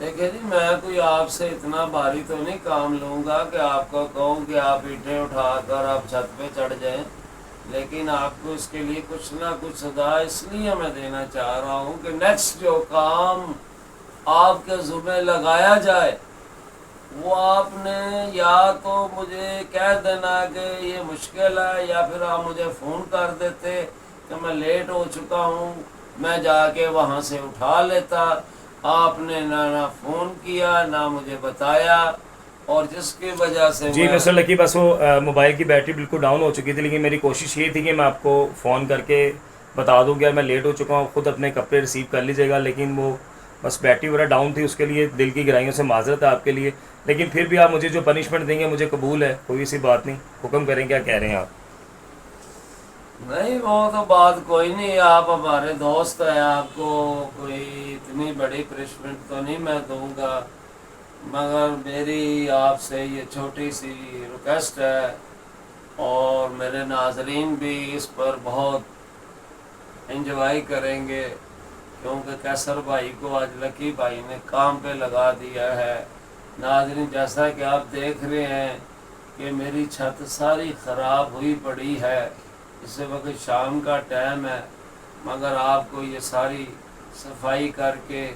دیکھیں جی میں کوئی آپ سے اتنا بھاری تو نہیں کام لوں گا کہ آپ کو کہوں کہ آپ اینٹیں اٹھا کر آپ چھت پہ چڑھ جائیں، لیکن آپ کو اس کے لیے کچھ نہ کچھ صدا اس لیے میں دینا چاہ رہا ہوں کہ نیکسٹ جو کام آپ کے ذمہ لگایا جائے وہ آپ نے یا تو مجھے کہہ دینا کہ یہ مشکل ہے، یا پھر آپ مجھے فون کر دیتے کہ میں لیٹ ہو چکا ہوں، میں جا کے وہاں سے اٹھا لیتا۔ آپ نے نہ فون کیا نہ مجھے بتایا، اور جس کی وجہ سے جی مسٹر لکی، بس وہ موبائل کی بیٹری بالکل ڈاؤن ہو چکی تھی، لیکن میری کوشش یہ تھی کہ میں آپ کو فون کر کے بتا دوں کہ میں لیٹ ہو چکا ہوں، خود اپنے کپڑے ریسیو کر لیجیے گا، لیکن وہ بس بیٹری وغیرہ ڈاؤن تھی، اس کے لیے دل کی گہرائیوں سے معذرت ہے آپ کے لیے، لیکن پھر بھی آپ مجھے جو پنشمنٹ دیں گے مجھے قبول ہے، کوئی سی بات نہیں، حکم کریں کیا کہہ رہے ہیں آپ؟ نہیں وہ تو بات کوئی نہیں، آپ ہمارے دوست ہیں، آپ کو کوئی اتنی بڑی پنشمنٹ تو نہیں میں دوں گا، مگر میری آپ سے یہ چھوٹی سی ریکویسٹ ہے، اور میرے ناظرین بھی اس پر بہت انجوائے کریں گے، کیونکہ کیسر بھائی کو آج لکی بھائی نے کام پہ لگا دیا ہے۔ ناظرین جیسا کہ آپ دیکھ رہے ہیں کہ میری چھت ساری خراب ہوئی پڑی ہے، اس وقت شام کا ٹائم ہے، مگر آپ کو یہ ساری صفائی کر کے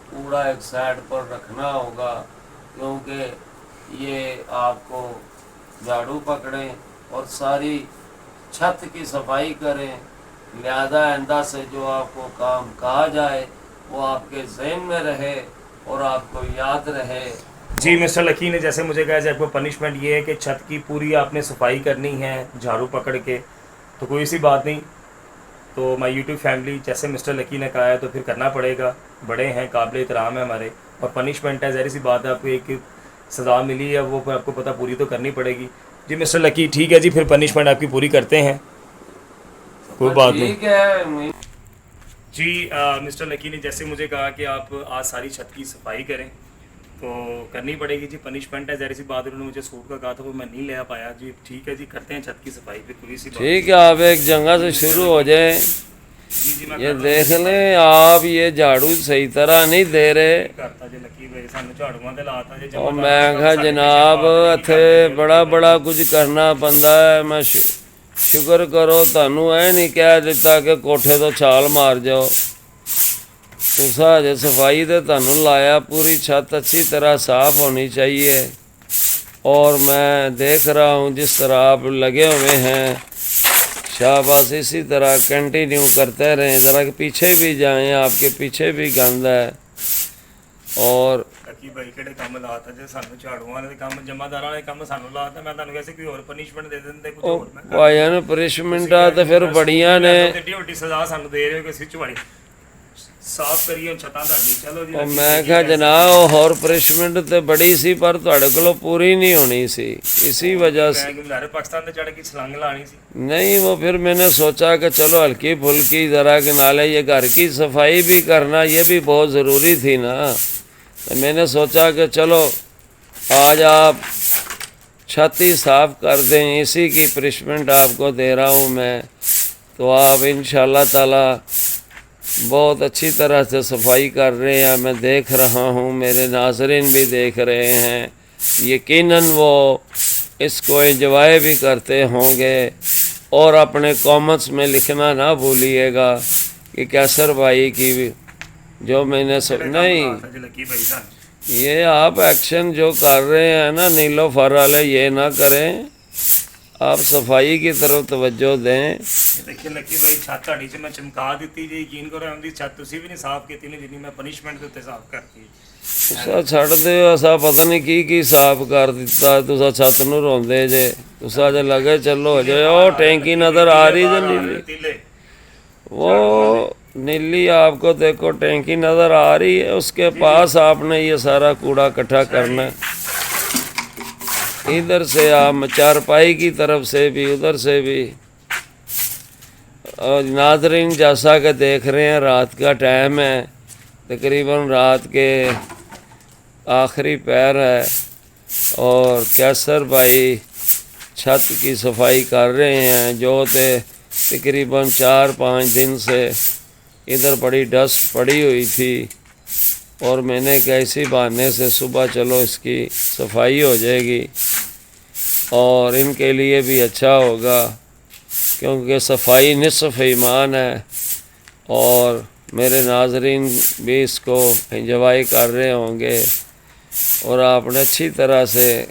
کوڑا ایک سائڈ پر رکھنا ہوگا، کیونکہ یہ آپ کو جھاڑو پکڑیں اور ساری چھت کی صفائی کریں، لہذا آئندہ سے جو آپ کو کام کہا جائے وہ آپ کے ذہن میں رہے اور آپ کو یاد رہے۔ جی مسٹر لکی نے جیسے مجھے کہا، آپ کو پنشمنٹ یہ ہے کہ چھت کی پوری آپ نے صفائی کرنی ہے جھاڑو پکڑ کے، تو کوئی سی بات نہیں، تو مائی یوٹیوب فیملی جیسے مسٹر لکی نے کہا ہے تو پھر کرنا پڑے گا، بڑے ہیں، قابل احترام ہے ہمارے، اور پنشمنٹ ہے، ظاہر سی بات ہے، آپ کو ایک سزا ملی ہے وہ آپ کو پتہ پوری تو کرنی پڑے گی۔ جی مسٹر لکی ٹھیک ہے جی، پھر پنشمنٹ آپ کی پوری کرتے ہیں، کوئی بات نہیں۔ ٹھیک ہے جی مسٹر لکی نے جیسے مجھے کہا کہ آپ آج ساری چھت کی صفائی کریں، تو کرنی پڑے گی جی، پنشمنٹ ہے، ظاہر سی بات، انہوں نے مجھے سوٹ کا کہا تھا وہ میں نہیں لے پایا، جی ٹھیک ہے جی، کرتے ہیں چھت کی صفائی پہ، کوئی سی بات ٹھیک ہے، آپ ایک جگہ سے شروع ہو جائیں۔ جی جی میں یہ دیکھ لیں آپ یہ جھاڑو صحیح طرح نہیں دے رہے، کرتا جی لکی بھائی سانو جھاڑواں تے لاتا جی، اور میں کہا جناب اتھے بڑا بڑا کچھ کرنا بندہ ہے، میں شکر کرو تانوں اے نہیں کہہ دیتا کہ کوٹھے تو چھال مار جاؤ، تسا ہجے صفائی تے تانوں لایا، پوری چھت اچھی طرح صاف ہونی چاہیے، اور میں دیکھ رہا ہوں جس طرح آپ لگے ہوئے ہیں، شاباش، اسی طرح کنٹینیو کرتے رہیں، ذرا پیچھے بھی جائیں، آپ کے پیچھے بھی گند ہے، اور لکی بھائی کہڑے کام لاتا جی سانو جھاڑواں دے کام، جمع داراں دے کام سانو لاتا، میں تانوں کیسے کوئی اور پنشمنٹ دے دیندے، کچھ اور میں کر بھائی نے پنشمنٹاں تے پھر بڑیاں نے، ایڈی وڈی سزا سانو دے رہے ہو کہ سوئچ والی صاف کریے چھتاں تہاڈی، چلو جی اور میں کہا جناب اور پنشمنٹ تے بڑی سی پر تہاڈے کولوں پوری نہیں ہونی سی، اسی وجہ سے میں پاکستان تے چڑھ کے چھلانگ لانی سی۔ نہیں، وہ پھر میں نے سوچا کہ چلو ہلکی پھلکی ذرا کہ نالے یہ گھر کی صفائی بھی کرنا یہ بھی بہت ضروری تھی نا، تو میں نے سوچا کہ چلو آج آپ چھت ہی صاف کر دیں، اسی کی پنشمنٹ آپ کو دے رہا ہوں میں، تو آپ انشاءاللہ تعالی بہت اچھی طرح سے صفائی کر رہے ہیں، میں دیکھ رہا ہوں، میرے ناظرین بھی دیکھ رہے ہیں، یقیناً وہ اس کو انجوائے بھی کرتے ہوں گے، اور اپنے کامنٹس میں لکھنا نہ بھولیے گا کہ کیسر بھائی کی جو میں نے نہیں، یہ آپ ایکشن جو کر رہے ہیں نا نیلو فر والے، یہ نہ کریں، آپ صفائی کی طرف توجہ دیں۔ دیکھیے لکی بھائی چھت تہاڈی چ میں چمکا دیتی جی، یقین کرو اندی چھت تسی بھی نہیں صاف کیتی نہیں جنی میں پنشمنٹ دے اوتے صاف کرتی۔ تسا چھڑ دیو، اسا پتہ نہیں کی صاف کر دیتا، تسا چھت نو روندے جے، تسا جے لگے چلو جے، او ٹینکی نظر آ رہی جے نیلی، وہ نیلی آپ کو دیکھو ٹینکی نظر آ رہی ہے، اس کے پاس آپ نے یہ سارا کوڑا اکٹھا کرنا ہے، ادھر سے آپ چارپائی کی طرف سے بھی، ادھر سے بھی۔ اور ناظرین جیسا کہ دیکھ رہے ہیں رات کا ٹائم ہے، تقریباً رات کے آخری پہر ہے، اور کیسر بھائی چھت کی صفائی کر رہے ہیں، جو تقریباً 4-5 دن سے ادھر بڑی ڈسٹ پڑی ہوئی تھی، اور میں نے کہا اسی بہانے سے صبح چلو اس کی صفائی ہو جائے گی اور ان کے لیے بھی اچھا ہوگا، کیونکہ صفائی نصف ایمان ہے، اور میرے ناظرین بھی اس کو انجوائے کر رہے ہوں گے۔ اور آپ نے اچھی طرح سے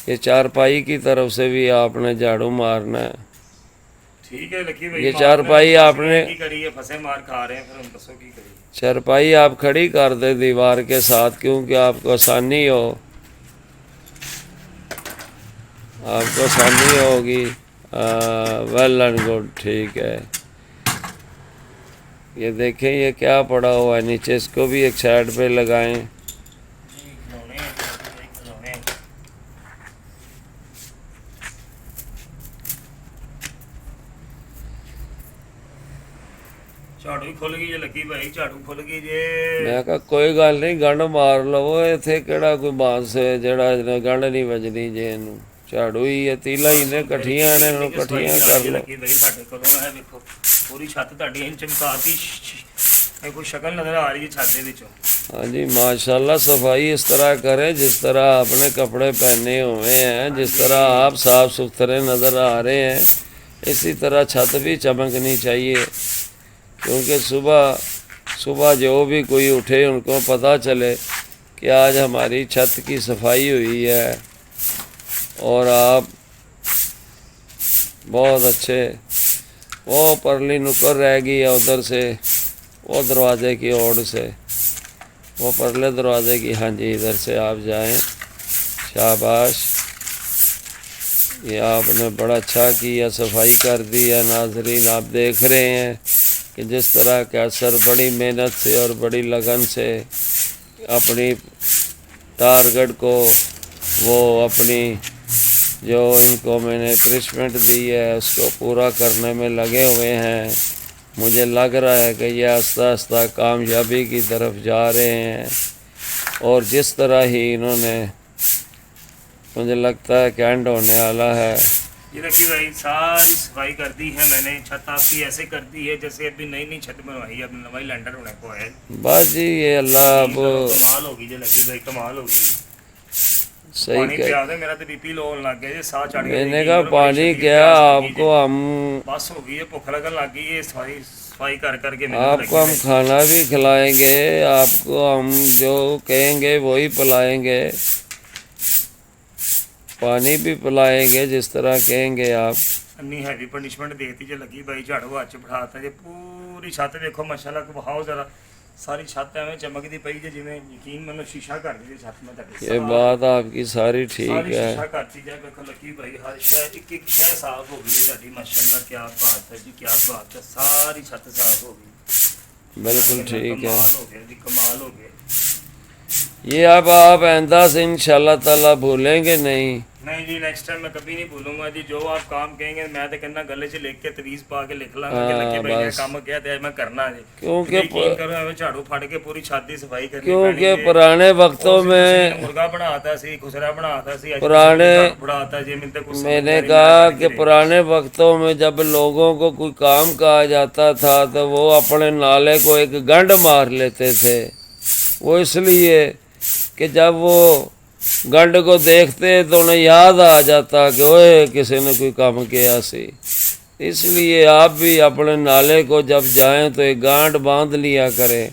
یہ چارپائی کی طرف سے بھی آپ نے جھاڑو مارنا ہے۔ ٹھیک ہے لکی بھائی، یہ چارپائی آپ نے کی کری ہے، پھنسے مار کھا رہے ہیں، پھر ہم دسو کی کری۔ چارپائی آپ کھڑی کر دیں دیوار کے ساتھ، کیونکہ آپ کو آسانی ہو، آپ کو آسانی ہوگی۔ ویل اینڈ گڈ، ٹھیک ہے۔ یہ دیکھیں یہ کیا پڑا ہوا ہے نیچے، اس کو بھی ایک سائڈ پہ لگائیں۔ ਝਾੜੂ ਹੀ ਖੁੱਲ ਗਈ ਜੇ ਲੱਕੀ ਭਾਈ, ਝਾੜੂ ਖੁੱਲ ਗਈ ਜੇ। ਮੈਂ ਕਿਹਾ ਕੋਈ ਗੱਲ ਨਹੀਂ, ਗੰਢ ਮਾਰ ਲਵੋ, ਇੱਥੇ ਕਿਹੜਾ ਕੋਈ ਬਾਂਸ ਹੈ ਜਿਹੜਾ ਗੰਢ ਨਹੀਂ ਵੱਜਣੀ ਜੇ ਇਹਨੂੰ। ਝਾੜੂ ਹੀ ਹੈ, ਤੀਲਾ ਹੀ ਨੇ, ਇਕੱਠੀਆਂ ਨੇ, ਇਹਨੂੰ ਇਕੱਠੀਆਂ ਕਰ ਲਓ। ਲੱਕੀ ਭਾਈ ਸਾਡੇ ਕੋਲੋਂ ਹੈ, ਵੇਖੋ ਪੂਰੀ ਛੱਤ ਤੁਹਾਡੀ ਇੰਚ ਚਮਕਾਤੀ, ਇਹ ਕੋਈ ਸ਼ਕਲ ਨਜ਼ਰ ਆ ਰਹੀ ਹੈ ਛੱਤ ਦੇ ਵਿੱਚੋਂ। ہاں جی ماشاءاللہ، صفائی اس طرح کریں جس طرح آپ نے کپڑے پہنے ہوئے ہیں، جس طرح آپ صاف ستھرے نظر آ رہے ہیں، اسی طرح چھت بھی چمکنی چاہیے، کیونکہ صبح جو بھی کوئی اٹھے ان کو پتہ چلے کہ آج ہماری چھت کی صفائی ہوئی ہے۔ اور آپ بہت اچھے، وہ پرلی نکر رہ گئی ہے ادھر سے، وہ دروازے کی اوڑ سے، وہ پرلے دروازے کی، ہاں جی ادھر سے آپ جائیں۔ شاباش، یہ آپ نے بڑا اچھا کیا، صفائی کر دی ہے۔ ناظرین آپ دیکھ رہے ہیں کہ جس طرح کا اثر بڑی محنت سے اور بڑی لگن سے اپنی ٹارگٹ کو، وہ اپنی جو ان کو میں نے پنشمنٹ دی ہے اس کو پورا کرنے میں لگے ہوئے ہیں۔ مجھے لگ رہا ہے کہ یہ آہستہ آہستہ کامیابی کی طرف جا رہے ہیں، اور جس طرح ہی انہوں نے، مجھے لگتا ہے کہ اینڈ ہونے والا ہے۔ یہ لکی بھائی ساری صفائی کر دی ہے میں نے، چھت آپ کی ایسے کر دی ہے جیسے ابھی نئی چھت بنوائی ہے، اب نوائی لینڈر ہونے کو ہے۔ بس جی یہ اللہ اب کمال ہوگی جی لکی بھائی، کمال ہوگی۔ صحیح پانی کہ پیا دے، میرا تو بی پی لو ہونے لگ گیا جی، ساہ چڑھ گیا۔ میں نے کہا پانی کیا آپ کو ہم، بس ہو گئی ہے، بھوک لگن لگ گئی ہے صفائی کر کے۔ آپ کو ہم کھانا بھی کھلائیں گے، آپ کو ہم جو کہیں گے وہی پلائیں گے، پانی بھی پلائیں گے جس طرح کہیں گے آپ۔ انی ہیوی پنشمنٹ دیتی جی لکی بھائی، جھاڑو ہاتھ چ بٹھاتا جی، پوری چھت دیکھو ماشاءاللہ بہاؤ ذرا، ساری چھت ایویں چمکتی پئی جی جویں یقین منو شیشہ کر دی چھت میں تک۔ یہ بات آپ کی ساری ٹھیک ساری ہے۔ شیشہ کرتی جائے، دیکھو لکی بھائی ہر شے ایک شے صاف ہو گئی ہے تہاڈی، ماشاءاللہ کیا بات ہے جی، کیا بات ہے، ساری چھت صاف ہو گئی، بالکل ٹھیک ہے۔ کمال ہو گیا جی، کمال ہو گیا۔ یہ اب آپ آئندہ سے انشاءاللہ تعالیٰ بھولیں گے نہیں؟ نہیں جی، نیکسٹ ٹائم میں کبھی نہیں بھولوں گا جی، جو آپ کام کہیں گے میں تو کہنا گلے 'چ لکھ کے تویز پا کے لکھ لاں گا کہ لکی بھائی نے کام کیا تے میں کرنا جی، کیونکہ یقین کرو ایویں جھاڑو پھڑ کے پوری چھت دی صفائی کرنی پڑی کیونکہ جی۔ پرانے وقتوں میں مرغا بناتا سی، خسرا بناتا سی، بناتا جی، میں نے کہا کہ پرانے وقتوں میں جب لوگوں کو کوئی کام کہا جاتا تھا تو وہ اپنے نالے کو ایک گنڈ مار لیتے تھے، وہ اس لیے کہ جب وہ گنڈ کو دیکھتے تو انہیں یاد آ جاتا کہ اوے کسی نے کوئی کام کیا سی۔ اس لیے آپ بھی اپنے نالے کو جب جائیں تو ایک گانٹ باندھ لیا کریں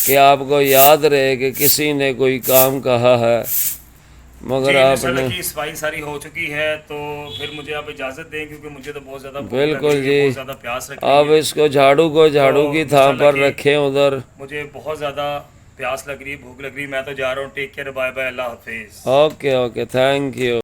کہ آپ کو یاد رہے کہ کسی نے کوئی کام کہا ہے۔ مگر آپ نے کی صفائی ساری ہو چکی ہے تو پھر مجھے آپ اجازت دیں، کیونکہ مجھے تو بہت زیادہ بالکل جی، بہت زیادہ پیاس رکھی آپ اس کو جھاڑو کی تھا پر رکھیں ادھر۔ مجھے بہت زیادہ پیاس لگ رہی ہے، بھوک لگ رہی ہے، میں تو جا رہا ہوں۔ ٹیک کیئر، بائے بائے، اللہ حافظ۔ Okay okay, thank you.